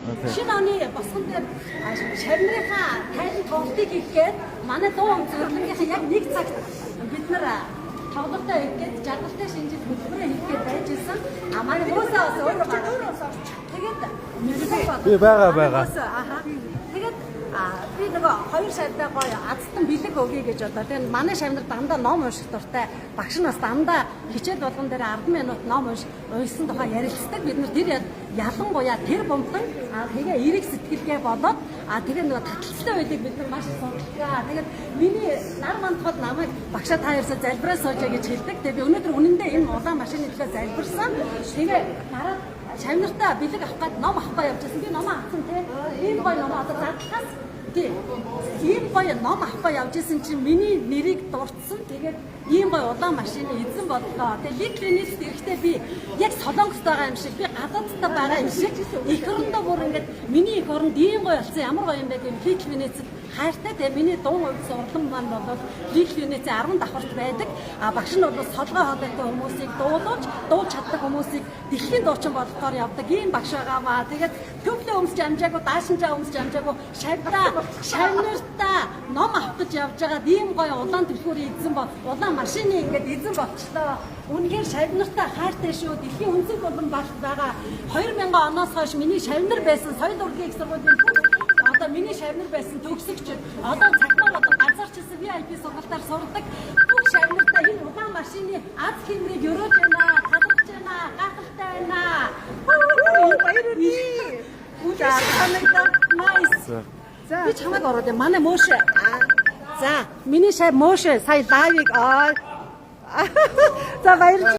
Шинэ оны босгон дээр шавнырынхаа тайлбар тоглолтыг хийгээд манай дуу зөвлөгөөнийхээ яг нэг цагт бид нар тоглолтоо хийгээд жаргалтай шинжил хөтөлбөрөө хийгээд байж исэн. Манай хүмүүсээ бас өөрөө тэгээд би байгаа. Тэгээд би нөгөө хоёр шавьтай гоё азтан бэлэг өгье гэж бодлоо. Тэгээд манай шавнар дандаа ном унших дуртай. Багш нь бас дандаа хичээл болгон дээр 10 минут ном уншсан тухай ярилцдаг. Бид нар тэр ялангуяа тэр бомтон тэгээ эрэг сэтгэлгээ болоод тэгээ нөгөө таталцтай байдаг бид нар маш сонирхлаа. Тэгээд миний нар мандхад намайг багшаа та ерөөсөө залбираа суужаа гэж хэлдэг. Тэгээд би өнөөдөр үнэндээ энэ улаан машины төлөө залбирсан. Тэгээ дараа шавнартаа бэлэг авах гээд ном авахгүй явжсэн. Би ном авсан те. Ийм гоё ном одоо задлахаас ийм гоё ном авахгүй явжсэн чинь миний нэрийг дурдсан. Тэгээд ийм гоё улаан машины эзэн боллоо. Тэгээд ликлинist эрэхтэй би яг солонгост байгаа юм шиг би гадаадтай байгаа юм шиг их орондоо бүр ингээд миний их оронд ийм гоё болсон ямар гоё юм бэ гэм ликлинist хайртай. Тэгээд миний дуу хувьд урлан маань бол ликлинist 10 давхарт байдаг. Багш нь бол солгой хоолойтой хүмүүсийг дуулж чаддаг хүмүүсийг дэлхийн дуучин болгохоор явдаг ийм багш байгаамаа. Тэгээд төвлөө өмсч амжаагүй даашинжаа өмсч амжаагүй шавнартаа ном авах гэж явж байгаа ийм гоё улаан түлхүүрийн эзэн бол улаан машины ингээд эзэн болчлоо. Үнэхээр шавнартаа хайртай шүү. Дэлхийн өнцөг болон багш байгаа 2000 оноос хойш миний шавнар байсан соёл урлагийн их сургуулийн одоо миний шавнар байсан төгсөгч одоо цагмаа болон ганцаарчилсан VIP сургалтаар сурдаг. Бүх шавнартаа энэ улаан машины аз хэмрийг өрөөж байна, талархж байна, гахалтай байна. За санагдаа nice. Би чамайг ороод манай мөөшөө. За миний шав мөөшөө сая лайвыг за баярлалаа.